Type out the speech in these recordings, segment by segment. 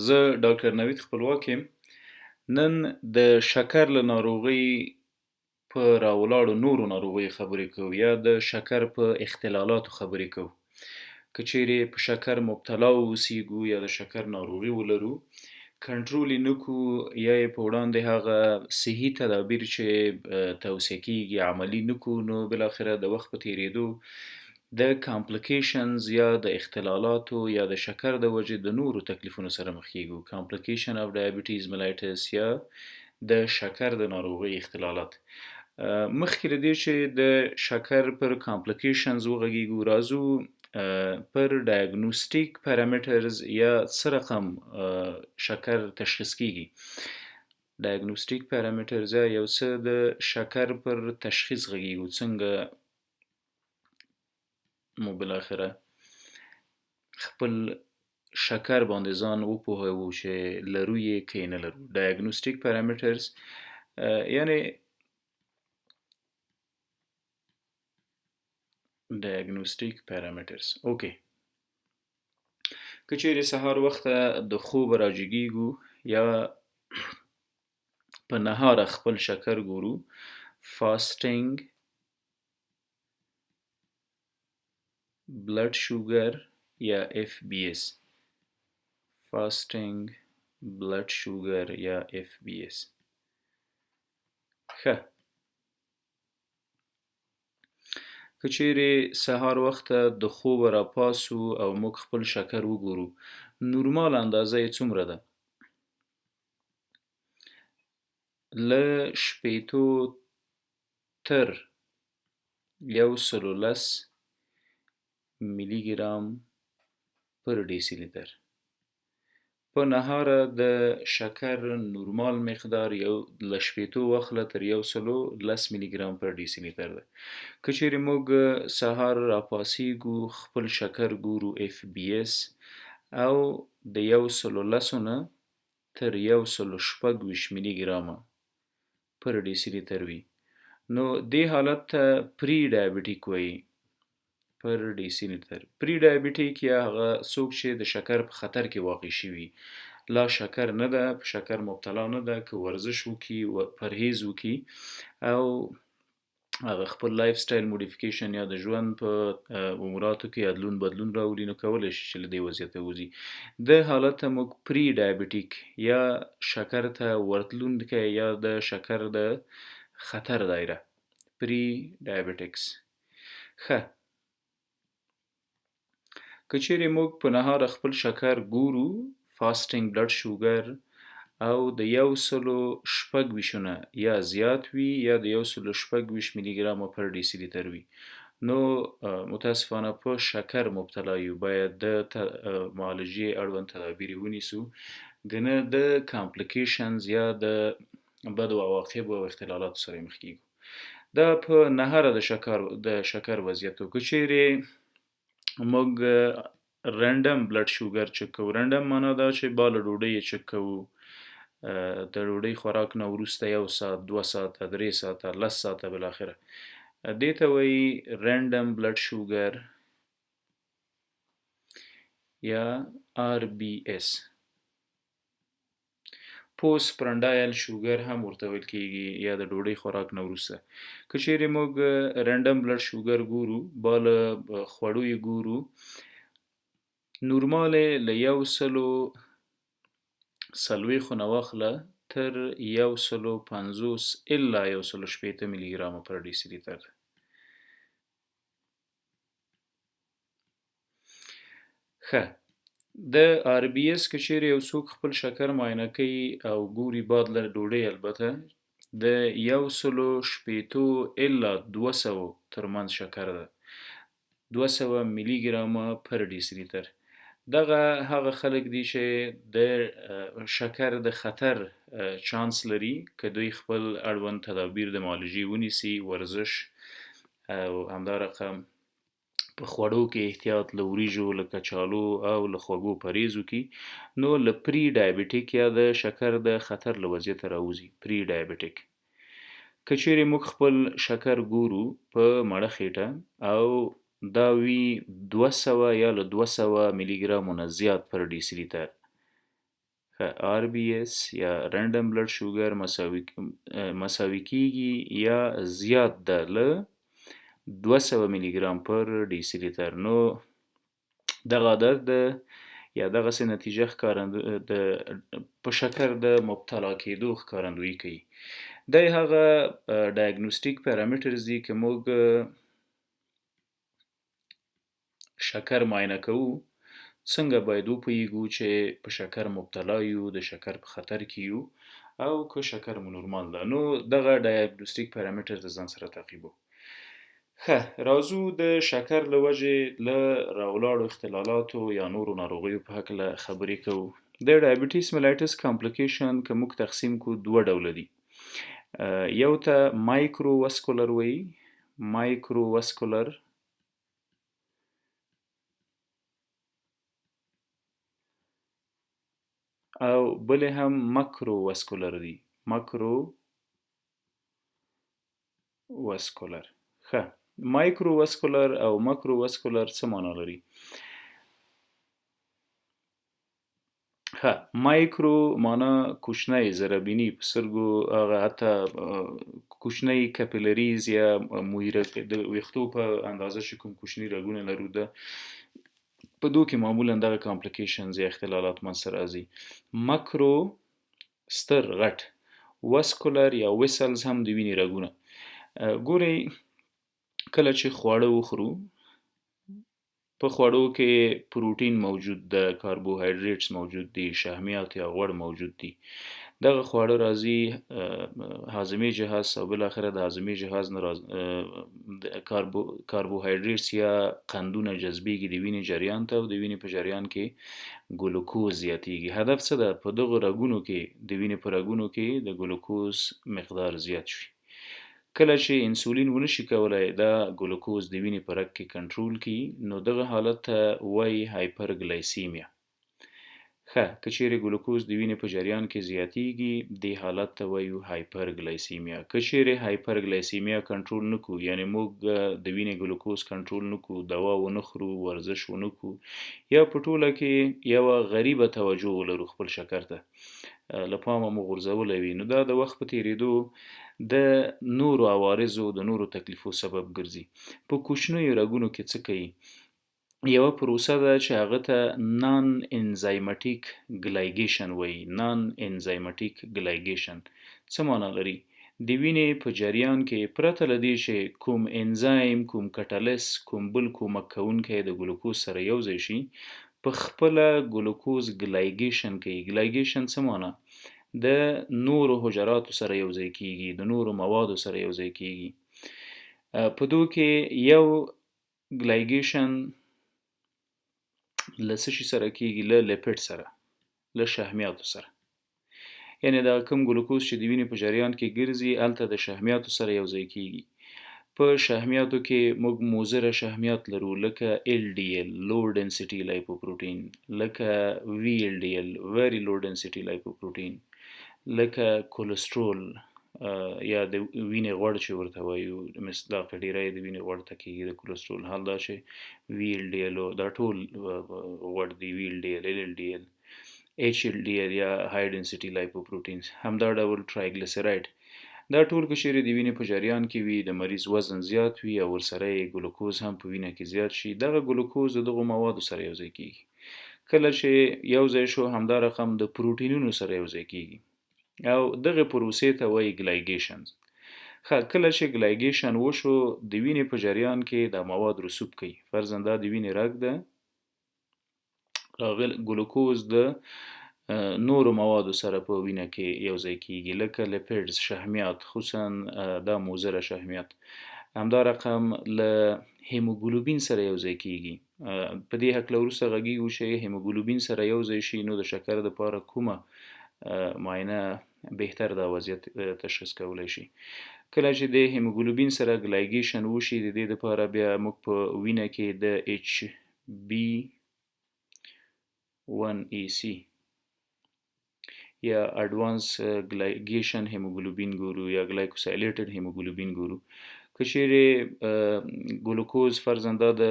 زه ډاکټر نوید خپلواک یم. نن د شکر له ناروغۍ په راولاړو نورو ناروغیو خبرې کوو یا د شکر په اختلالاتو خبرې کوو. که چیرې په شکر مبتلا واوسیږو یا د شکر ناروغي ولرو، کنټرول یې نه کړو یا یې په وړاندې هغه صحي تدابیر چې توصیه کیږي عملي نه کړو، نو بالاخره د وخت په تیریدو د کامپلیکیشنز یا د اختلالاتو یا د شکر د وجې د نورو تکلیفونو سره مخ کیږو. کامپلیکیشن اف ډایبیټیز ملایټس یا د شکر د ناروغۍ اختلالات. مخکې له دې چې د شکر پر کامپلیکیشنز وغږیږو، راځو پر ډایګنوستیک پارامترز یا څه رقم شکر تشخیص کیږي. ډایګنوستیک پارامترز یا یو څه د شکر پر تشخیص غږیږو، څنګه مو بالاخره خپل شکر باندې ځان وپوهوو چې لرو یې که یې نه لرو. ډایګنوستیک پارامترز یعنی ډایګنوستیک پارامترز اوکې. که چیرې سهار وخته د خوب راجګیږو یا په نهاره خپل شکر ګورو، فاسټینګ بلډ شوګر یا FBS. فاسټینګ بلډ شوګر یا FBS. ښه، که چیرې سهار وخته د خوبه راپاسو او موږ خپل شکر وګورو، نورمال اندازه یې څومره ده؟ له شپېتو تر 110 میلی ګرام پر ډیسی لیتر. په نهاره د شکر نورمال مقدار له شپېتو واخله تر 110 میلی ګرام پر ډیسی لیتر ده. که چیرې موږ سهار راپاسیږو خپل شکر ګورو FBS او د 110 نه تر 126 میلی ګرامه پر ډیسی لیتر وي، نو دې حالت ته پری ډایبیټیک وایي. پر ډیسی لیتر پری ډایبیټیک یا هغه څوک چې د شکر په خطر کې واقع شوي، لا شکر نه ده، په شکر مبتلا نه ده، که ورزش وکړي، پرهیز وکړي او هغه خپل لایف سټایل موډیفیکیشن یا د ژوند په اموراتو کې ادلون بدلون راولي، نو کولی شي چې له دې وضعیته وځي. د حالت ته موږ پری ډایبیټیک یا شکر ته ورتلونکی یا د شکر د خطر دایره، پری ډایبیټکس. ښه، که چیرې موږ په نهاره خپل شکر ګورو، فاسټینګ بلډ شوګر او د 126 نه یا زیات وي یا د 126 میلی ګرامه پر ډیسی لیتر وي، نو متاسفانه په شکر مبتلا یو، باید د معالجې اړوند تدابیر ونیسو، ګنه د کامپلیکیشنز یا د بدو عواقبو او اختلالاتو سره مخ کیږو. دا په نهاره د شکر وضعیت و. که چیرې موږ رنډم بلډ شوګر چک کوو، رنډم معنا دا چې باله ډوډۍ یې چک کوو، د ډوډۍ خوراک نه وروسته 1 ساعت 2 ساعته 3 ساعته 10 ساعته بالاخره، دې ته وایي رنډم بلډ شوګر یا RBS. پوست پرنډایل شوګر هم ورته ویل کیږي یا د ډوډۍ خوراک نه وروسته. که چیرې موږ رنډم بلډ شوګر ګورو، باله خوړو یې ګورو، نورمال له 140 نه واخله تر 150 الا 160 میلی ګرامه پر ډیسی لیتر. ښه، د RBS که چیرې یو څوک خپل شکر معاینه کوي او ګوري بعد له ډوډۍ، البته د 160 الا 200 ترمنځ شکر ده، 200 میلی ګرامه پر ډیسی لیتر. دغه هغه خلک دي چې د شکر د خطر چانس لري که دوی خپل اړوند تدابیر د معالجې ونیسي، ورزش او همدارقم په خوړو کې احتیاط، له وریژو، له کچالو او له خوږو پرهیز وکړي، نو له پری ډایبیټیک یا د شکر د خطر له وضعیته راوځي. پری ډایبیټیک. که چیرې موږ خپل شکر ګورو په مړه خېټه او دا وي 200 یا له 200 میلی ګرامو نه زیات پر ډیسی لیتر، RBS یا رندم بلډ شوګر مساوي کیږي یا زیات ده له 200 میلی ګرام پر ډیسی لیتر. نو دغه عادت ده یا دغسې نتیجه په شکر د مبتلا کېدو ښکارندویي کوي. دا هغه ډایګنوستیک پارامیټرز دي که موږ شکر معاینه کوو څنګه باید وپوهیږو چې په شکر مبتلا یو، د شکر په خطر کې یو او که شکر مو نورمال ده. نو دغه ډایګنوستیک پارامیټر د ځان سره تعقیبوو. راځو د شکر له وجې له راولاړو اختلالاتو یا نورو ناروغیو په هکله خبرې کوو. د ډایبټیس ملایټس کامپلیکیشن که موږ تقسیم کو دوه ډوله دي. یو ته مایکرو واسکولر وایي، مایکرو واسکولر، او بل هم مکرو واسکولر دي، مکرو واسکولر. مایکرو واسکولر او مکرو واسکولر څه معنا لري؟ مایکرو معنا کوچنی ذرهبیني په سترګو، هغه حتی کوچنی کپیلریز یا مویره د ویښتو په اندازه چې کوم کوچني رګونه لرو ده په دو کې معمولا دغه کامپلیکیشنز یا اختلالات منځته راځي. مکرو ستر غټ، واسکولر یا ویسلز هم د وینې رګونه. ګورئ کله چې خواړه وخورو په خوړو کې پروټین موجود ده، کاربوهایډریټس موجود دي، شحمیات یا غوړ موجود دي. دغه خواړه راځي هاضمي جهاز او بالاخره د هاضمي جهاز نه کاربوهایډریټس یا قندونه جذبیږي د وینې جریان ته او د وینې په جریان کې ګلوکوز زیاتیږي. هدف څه ده؟ په دغه رګونو کې د وینې په رګونو کې د ګلوکوز مقدار زیات شي. کله چې انسولین ونشي کولای دا ګلوکوز د وینې په رګ کې کنټرول کړي نو دغه حالت ته وایي هایپرګلایسیمیا. که چیرې ګلوکوز د وینې په جریان کې زیاتیږي دې حالت ته وایو هایپرګلایسیمیا. که چیرې هایپرګلایسیمیا کنټرول نکو، یعنی موږ د وینې ګلوکوز کنټرول نکو، دوا ونه خورو، ورزش ونه کو، یا په ټوله کې یوه غریبه توجه ولرو خپل شکر ته له پامه مو غورځولی وي، نو دا د وخت په تیریدو د نورو عوارضو د نورو تکلیفو سبب ګرځي. په کوچنیو رګونو کې څه کوي؟ یوه پروسه ده چې هغه ته نان انزایمټیک ګلایګیشن وایي. نان انزایمټیک ګلایګیشن څه معنا لري؟ د وینې په جریان کې پرته له دې چې کوم انزایم، کوم کټالس، کوم بل کومک کوونکی د ګلوکوز سره یوځای شي په خپله ګلوکوز ګلایګیشن کوي. ګلایګیشن څه معنا؟ د نورو حجراتو سره یوځای کیږي، د نورو موادو سره یوځای کیږي. په دو کې یو ګلایګیشن له څه شي سره کیږي؟ له لیپټ سره، له شحمیاتو سره. یعنی دا کوم ګلوکوز چې د وینې په جریان کې ګرځي هلته د شحمیاتو سره یوځای کیږي. په شحمیاتو کې موږ موزره شحمیات لرو لکه LDL لو ډنسټي لایپوپروټین، لکه VLDL very low density lipoprotein، لکه کولېسترول یا د وینې غوړ چې ورته وایو، مصداق ډیری د وینې غوړ ته کیږي د کولېسترول، حال دا چې VLDL دا ټول غوړ دي، VLDL LLDL HLDL یا های ډنسټي لایپوپروټینز، همدا ډول ټرایګلیسرایډ. دا ټول که چیرې د وینې په جریان کې وي د مریض وزن زیات وي او ورسره یې ګلوکوز هم په وینه کې زیات شي، دغه ګلوکوز د دغو موادو سره یوځای کیږي. کله چې یوځای شو همدا رقم د پروټینونو سره یوځای کیږي او دغه پروسې ته وایي ګلایګیشن. کله چې ګلایګیشن وشو د وینې په جریان کې دا مواد رسوب کوي. فرضاً دا د وینې رګ ده، ګلوکوز د نورو موادو سره په وینه کې یوځای کیږي لکه لیپیډز، شحمیات، خصوصا دا موزره شحمیات. همدا رقم له هیموګلوبین سره یوځای کیږي. په دې هکله وروسته غږیږو چې هیموګلوبین سره یوځای شي نو د شکر دپاره کومه معاینه بهتر دا وضعیت تشخیص کولی شي. کله چې د هیموګلوبین سره ګلایګیشن وشي د دې دپاره بیا موږ په وینه کې د HbA1c یا اډوانس ګلایګیشن هیموګلوبین ګورو یا ګلایکوسایلیټډ هیموګلوبین ګورو. که چیرې ګلوکوز فرضاً دا د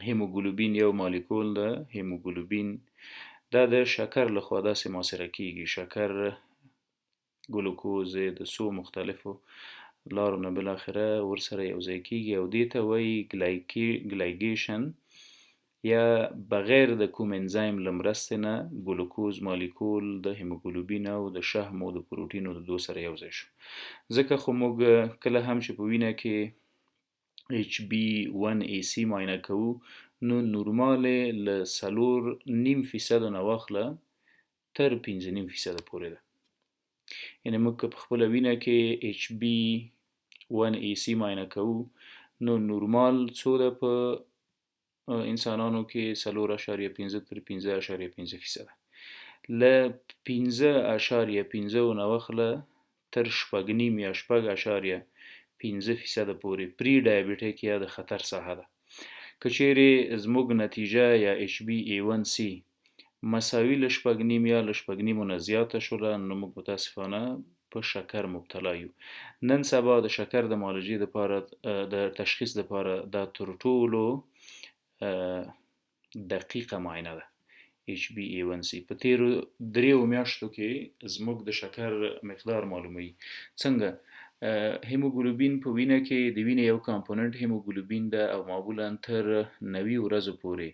هیموګلوبین یو مالیکول ده، هیموګلوبین دا د شکر لخوا داسې محاسبه کیږي. شکر ګلوکوز د څو مختلفو لارو نه بالاخره ورسره یوځای کیږي او دې ته وایي ګلایګیشن، یا بغیر د کوم انزایم له مرستې نه ګلوکوز مالیکول د هیموګلوبین او د شحم او د پروټینو د دو سره یوځای شو. ځکه خو موږ کله هم چې په وینه کې HB1AC معاینه کوو نو نورمال له 4.5% نه واخله تر 5.5% پورې ده. یعنې موږ که په خپله وینه کې HB1AC معاینه کوو نو نورمال څو ده په انسانانو کې 4.5 تر 5.5%. له 5.5 نه واخله تر 6.5 یا 6.5% پورې پری ډایبټیک یا د خطر ساحه ده. که چیرې زموږ نتیجه یا HbA1c مساوي له 6.5 یا له 6.5 نه زیاته شوله نو موږ متاسفانه په شکر مبتلا یو. نن سبا د شکر د معالجې لپاره د تشخیص لپاره دا تر ټولو دقیقه معاینه ده HbA1c. په تیرو 3 میاشتو کې زموږ د شکر مقدار معلوموي. څنګه؟ هیموګلوبین په وینه کې د وینې یو کامپوننت هیموګلوبین ده او معمولا تر 90 ورځو پورې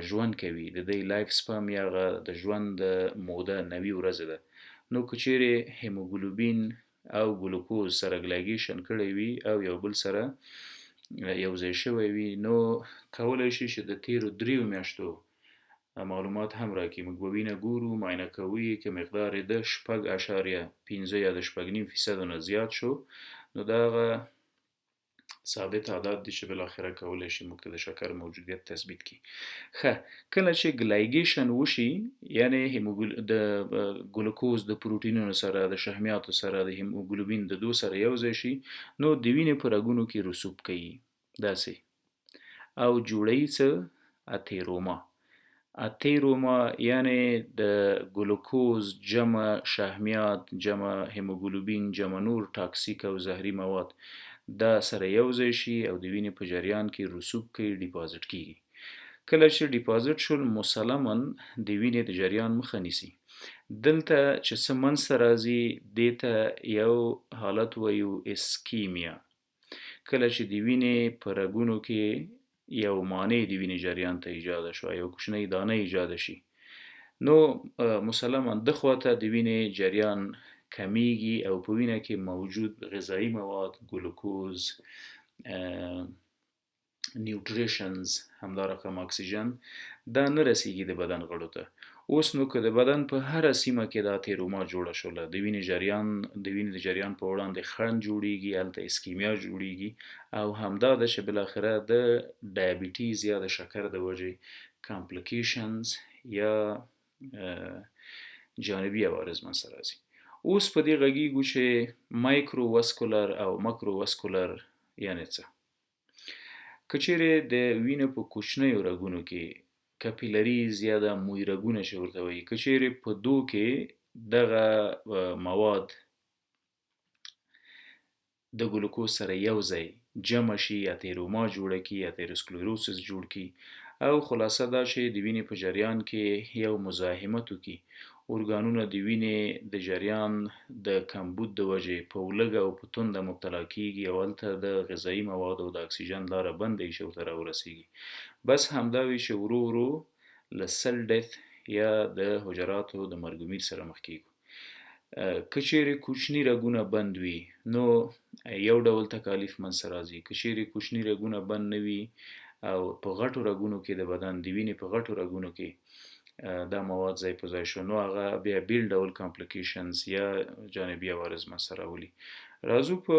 ژوند کوي. د دې لایف سپان یا د ژوند موده 90 ورځې ده. نو که چیرې هیموګلوبین او ګلوکوز سره ګلایګیشن کړی وي او یو بل سره یوځای شوی وي نو کولی شي چې د تیرو 3 میاشتو معلومات هم راکړي. موږ به وینه ګورو، معاینه کوو یې، که مقدار یې د 6.5 یا د 6.5% نه زیات شو نو دا هغه ثابت عدد دی چې بالاخره کولی شي موږ ته د شکر موجودیت تثبیت کړي. ښه، کله چې ګلایګیشن وشي یعنی د ګلوکوز د پروټینونو سره د شحمیاتو سره د هیموګلوبین د دو سره یوځای شي نو د وینې په رګونو کې رسوب کوي داسې او جوړوي څه؟ اتیروما. اتیروما یعنی د ګلوکوز جمع شحمیات جمع هیموګلوبین جمع نور ټاکسیک او زهري مواد دا سره یوځای شي او د وینې په جریان کې رسوب کوي، ډیپازیټ کیږي. کله چې ډیپازیټ شول مسلما د وینې د جریان مخه نیسي. دلته چې څه منځته راځي دې ته یو حالت وایو اسکیمیا. کله چې د وینې په رګونو کې یو مانع د وینې جریان ته ایجاد شو، یو کوچنی دانه ایجاد شي نو مسلما د خواته د وینې جریان کمیږي او په وینه کې موجود غذایی مواد ګلوکوز نیوټریشنز همدارقم اکسیجن دا نه رسیږي د بدن غړو ته. اوس نو که د بدن په هره سیمه کې دا اتیروما جوړه شوله د وینې د جریان په وړاندې خنډ جوړیږي، هلته اسکیمیا جوړیږي او همدا ده چې بالاخره د ډایبټیز یا د شکر د وجې کامپلیکیشنز یا جانبي عوارض منځته راځي. اوس په دې غږیږو چې مایکرو واسکولر او ماکرو واسکولر یعنی څه؟ که چیرې د وینې په کوچنیو رګونو کې کپیلریز یا د موی رګونه چې ورته وایي، که چیرې په دو کې دغه مواد د ګلوکوز سره یوځای جمع شي، اتیروما جوړه کړي، اتیروسکلروسس جوړ کړي او خلاصه دا چې د وینې په جریان کې یو مزاحمت وکړي. ارګانونه د وینې د جریان د کمبود د وجې په لږه او په تنده مبتلا کیږي او هلته د غذایي موادو او د اکسیجن لاره بنده شي او ورته راورسیږي. بس همدا وي چې ورو ورو له سل ډیث یا د حجراتو د مرګ امید سره مخ کیږو. که چیرې کوچني رګونه بند وي نو یو ډول تکالیف منځته راځي. که چیرې کوچني رګونه بند نه وي او په غټو رګونو کې د بدن د وینې په غټو رګونو کې دا مواد ځای په ځای شو نو هغه بیا بیل ډول کامپلیکیشنز یا جانبي عوارض منځته راولي. راځو په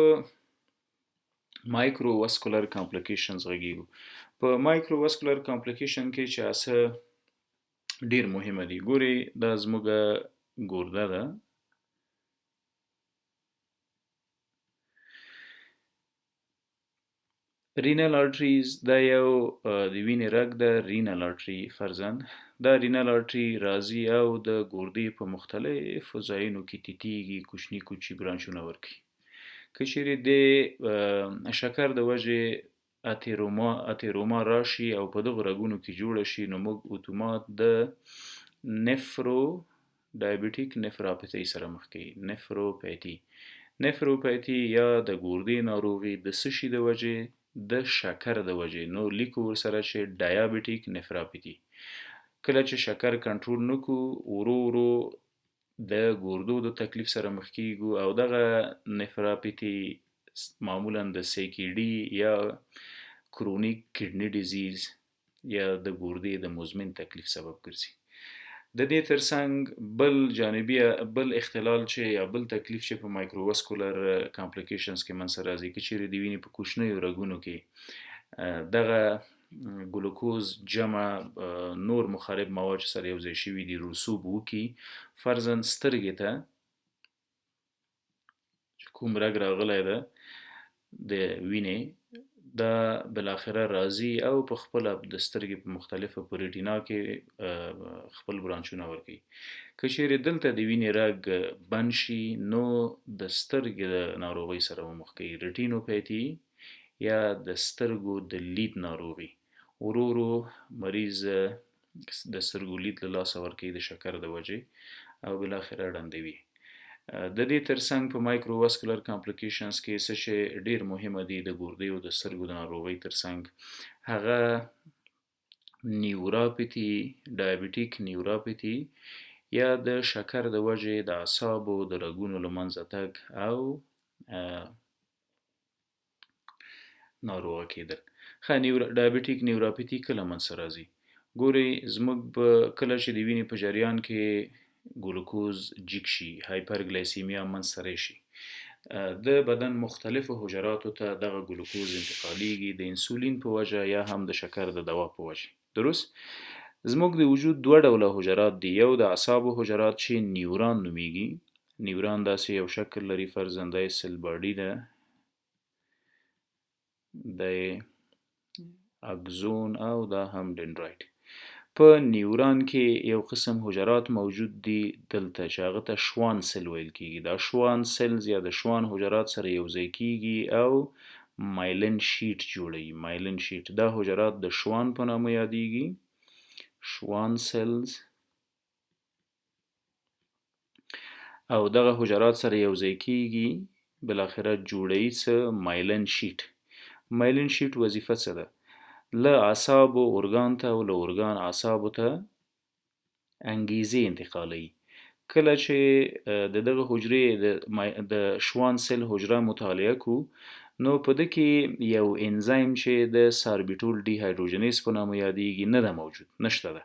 مایکرو واسکولر کامپلیکیشنز غږیږو. په مایکرو واسکولر کامپلیکیشن کې چې اسه ډیر مهمه دي. ګوري دا زموږ ګرده ده، رینل آرټریز دا یو د وینې رګ ده، رینل آرټري فرضاً. دا رینل آرټري راځي او د ګردې په مختلفو ځایونو کې تیتیږي، کوچني کوچني برانچونه ورکوي. که چیرې د شکر د وجې اتیروما راشي او په دغو رګونو کې جوړه شي نو موږ اتومات د نفرو ډایبټیک نفراپیتي سره مخ کوي. نفروپیتي یا د ګردې ناروغي د څه شي د وجې؟ د شکر د وجې. نو لیکو ورسره چې ډایابټیک نفراپیتي. کله چې شکر کنټرول نکو ورو ورو د ګردو د تکلیف سره مخ کیږو او دغه نفراپیتي معمولا د CKD یا کرونیک کډنی ډیزیز یا د ګردې د مزمن تکلیف سبب ګرځي. د دې ترڅنګ بل اختلال چې یا بل تکلیف چې په مایکروواسکولر کامپلیکیشنز کې منځ راځي کې چیرې د وینې په کوچنیو رګونو کې دغه ګلوکوز جمع نور مخرب مواد سره یو ځای شوي دي رسوب وکړي فرضاً سترګې ته کوم رګ راغلی ده د وینې دا بالاخره راځي او په خپل د سترګې په مختلفه په ریټینا کې خپل برانچونه ورکوي. که چیرې دلته د وینې رګ بند شي نو د سترګې د ناروغۍ سره مخ کوي. ریټینوپیتي یا د سترګو د لید ناروغي. ورو ورو مریض د سترګو لید له لاسه ورکوي د شکر د وجې او بالاخره ړندوي. د دې ترڅنګ په مایکروواسکولر کامپلیکیشنز کې څه چې ډیر مهمه دي د ګردې او د سترګو د ناروغۍ ترڅنګ هغه نیوراپیتي ډایبټیک نیوراپیتي یا د شکر د وجې د اعصابو د رګونو له منځه تګ او ناروغه کېدل. ډایبټیک نیوراپیتي کله منځته راځي؟ ګورئ زموږ کله چې د وینې په جریان کې ګلوکوز جګ شي هایپرګلایسیمیا منځته راشي د بدن مختلفو حجراتو ته دغه ګلوکوز انتقالیږي د انسولین په وجه یا هم د شکر د دوا په وجه. درست؟ زموږ د وجود دوه ډوله حجرات دي. یو د اعصابو حجرات چې نیوران نومیږي. نیوران داسې یو شکل لري فرضاً د سل باډي ده د اګزون او دا هم ډندرایټ. په نیوران کې یو قسم حجرات موجود دي دلته چې هغه ته شوان سل ویل کیږي. دا شوان سلز یا د شوان حجرات سره یوځای کیږي او مایلین شیټ جوړوي. مایلین شیټ دا حجرات د شوان په نامه یادیږي. شوان سلز او دغه حجرات سره یوځای کیږي بالاخره جوړوي څه؟ مایلین شیټ. مایلین شیټ وظیفه څه ده؟ له اعصابو ارګان ته او له ارګان اعصابو ته انګیزې انتقالوي. کله چې دغه حجرې د شوان سل حجره مطالعه کو نو په ده کې یو انزایم چې د ساربیټول ډي هایدروجنیز په نامه یادیږي نه ده موجود، نشته ده.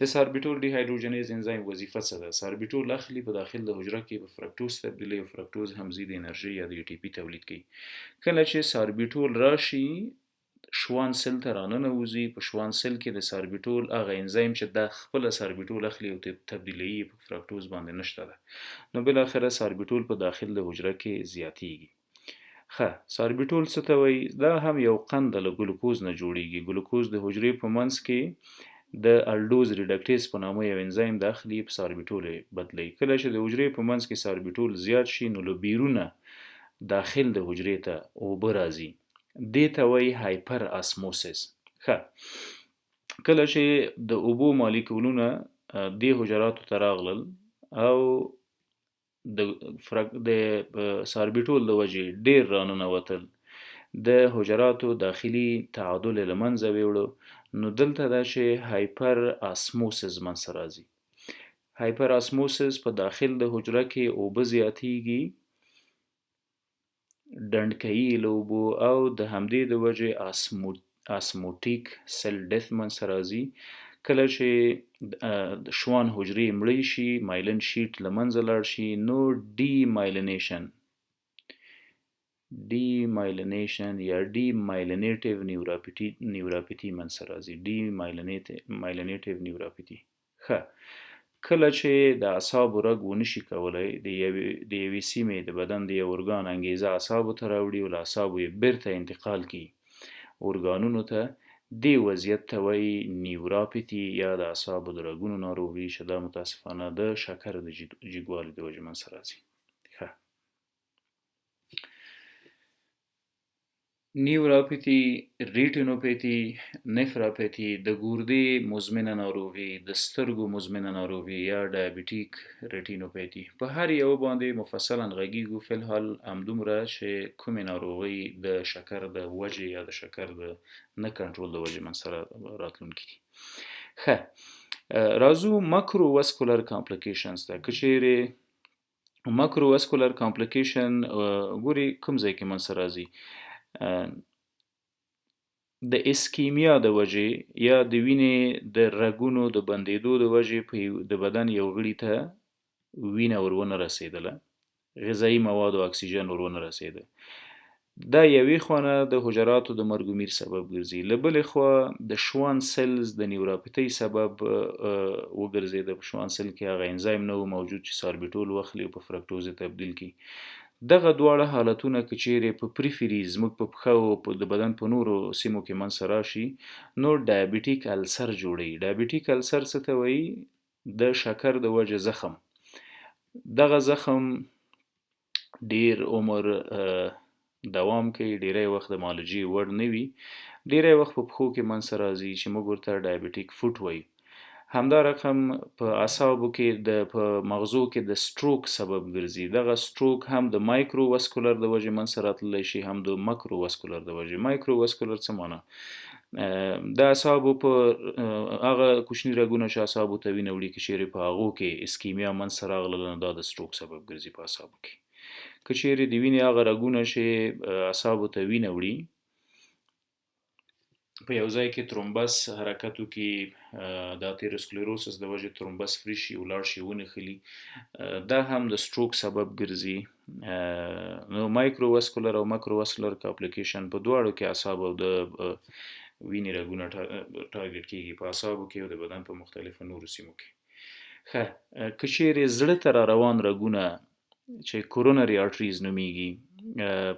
د ساربیټول ډي هایدروجنیز انزایم وظیفه څه ده؟ ساربیټول اخلي په داخل د حجره کې په فرکتوز تبدیلوي او فرکتوز هم ضد انرژي یا د ATP تولید کوي. کله چې ساربیټول راشي شوان سل ته راننوځي په شوان سل کې د ساربیټول هغه انزایم چې د خپل ساربیټول اخلي او تبدیلوي په فرکتوز باندې نشته ده. نو بالاخره ساربیټول په داخل د حجره کې زیاتیږي. ساربیټول څه ته وایي؟ دا هم یو قند له ګلوکوز نه جوړیږي. ګلوکوز د حجرې په منځ کې د الډوز ریډکټیز په نامه یو انزایم داخلي په ساربیټول بدلوي. کله چې د حجرې په منځ کې ساربیټول زیات شي نو له بیرونه داخل د حجرې ته اوبه راځي. دې ته وایي هایپر اسموسس. کله چې د اوبو مالیکولونه دې حجراتو ته راغلل او د ساربیټول د وجې ډیر راننوتل د حجراتو داخلي تعادل له منځه ویوړو نو دلته دا چې هایپر اسموسس منځته راځي. هایپر اسموسس په داخل د حجره کې اوبه زیاتیږي ډنډکه‌یي له اوبو او د همدې د وجې اسموټیک سل ډیث منځته راځي. کله چې شوان حجرې مړې شي مایلین شیټ له منځه لاړ شي نو ډي مایلینیشن یا ډي مایلینیټیو نیوراپیتي منځته راځي. ډي مایلینیټیو نیوراپیتي. کله چې د اعصابو رګ ونشي کولی د یوې سیمې د بدن د یو ارګان انګیزه اعصابو ته راوړي او له اعصابو یې بیرته انتقال کړي ارګانونو ته، دې وضعیت ته وایي نیوراپیتي یا د اعصابو د رګونو ناروغي چې دا متاسفانه د شکر د جګوالي د وجې منځته راځي. نیوروپیتي، ریټینوپیتي، نفراپیتي، د ګردې مزمنه ناروغي، د سترګو مزمنه ناروغي یا ډایابیټیک ریټینوپیتي. په هر یو باندې مفصلا غږیږو. فی الحال همدومره چې کومې ناروغي د شکر د وجې یا د شکر د نه کنټرول د وجې من سره راتلونکي دي. ښه، راځو ماکرو واسکولر کامپلیکیشنز ته. که چیرې ماکرو واسکولر کامپلیکیشن ګوري کوم ځای کې من سره راځي، د اسکیمیا د وجې یا د وینې د رګونو د بندېدو د وجې د بدن یو غړي ته وینه ورونه رسېدله، غذایي مواد او اکسیجن ورونه رسېده. دا یوې خوا نه د حجراتو د مرګ و میر سبب ګرځي، له بلې خوا د شوان سیلز د نیوروپیتۍ سبب وګرځېده. په شوان سیل کې هغه انزایم نه و موجود چې ساربیټول واخلي او په فرکتوز تبدیل کړي. دغه دواړه حالتونه که چیرې په پریفریز موږ په پښه او د بدن په نورو سیمو کې منځته راشي نو ډایابیټیک السر جوړوي. ډایابیټیک السر څه ته وایي؟ د شکر د وجې زخم. دغه زخم ډیر عمر دوام کوي، ډیری وخت د معالجې وړ نه وي، ډیری وخت په پښو کې منځته راځي چې موږ ورته ډایابیټیک فوټ وایو. همدا رقم په اعصابو کې په مغزو کې د سټروک سبب ګرځي. دغه سټروک هم د مایکرو واسکولر د وجې منځته راتللی شي، هم د ماکرو واسکولر د وجې. مایکرو واسکولر څه معنا؟ د اعصابو په هغه کوچني رګونه چې اعصابو ته وینه وړي، که چیرې په هغو کې اسکیمیا منځته راغله نو دا د سټروک سبب ګرځي په اعصابو کې. که چیرې د وینې هغه رګونه چې اعصابو ته وینه وړي په یو ځای کې ترومبس حرکت وکړي، د اتیروسکلیروسس د وجې ترومبس فری شي، ولاړ شي، ونښلي، دا هم د سټروک سبب ګرځي. نو مایکرو واسکولر او ماکرو واسکولر کامپلیکیشن په دواړو کې اعصاب او د وینې رګونه ټارګټ کیږي، په اعصابو کې او د بدن په مختلفو نورو سیمو کې. ښه، که چیرې زړه ته را روان رګونه چې کورونري آرټریز نومیږي،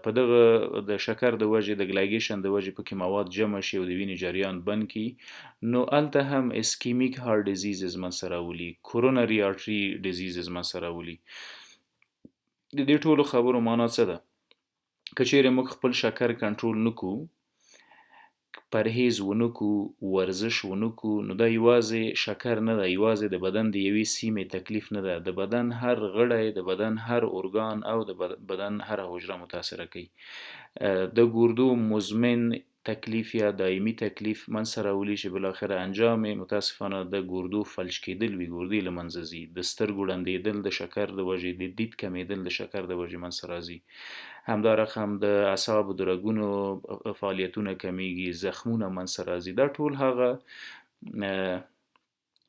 په دغه د شکر د وجې د ګلایګیشن د وجې پکې مواد جمع شي او د وینې جریان بند کی، نو الته هم اسکیمیک هارت ډیزیزز منځته راولي، کورونري آرټري ډیزیزز منځته راولي. د دې ټولو خبرو معنا څه ده؟ که چیرې موږ خپل شکر کنټرول نکو، پرهیز ونکو، ورزش ونکو، نو دا یوازې شکر نه ده، یوازې د بدن د یوې سیمې تکلیف نه ده، د بدن هر غړی، د بدن هر ارګان او د بدن هر حجره متاثره کوي. د ګردو مزمن تکلیف یا دایمي تکلیف منځته راولي چې بالاخره انجام متاسفانه د ګردو فلج کېدل وي، ګردې له منځه ځي، د سترګو ړندېدل د شکر د وجې، د دید کمیدل د شکر د وجې منځته راځي. همدا رقم د اعصابو د رګونو فعالیتونه کمیږي، زخمونه منځته راځي. دا ټول هغه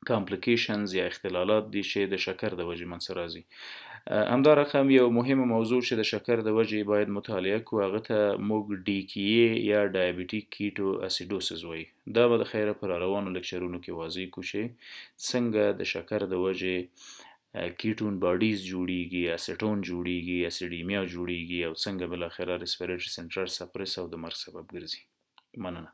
کامپلیکیشنز یا اختلالات دي چې د شکر د وجې منځته راځي. همدا رقم یو مهمه موضوع چې د شکر د وجې باید مطالعه کړو، هغه ته موږ DKA یا ډایابیټیک کیټو اسیډوسس وایي. دا به د خیره پر روانو لیکچرونو کې واضح کړو چې څنګه د شکر د وجې کیټون باډیز جوړیږي، اسیټون جوړیږي، اسیډیمیا جوړیږي او څنګه بالاخره ریسپیریټري سنټرل سپریس او د مرګ سبب ګرځي. مننه.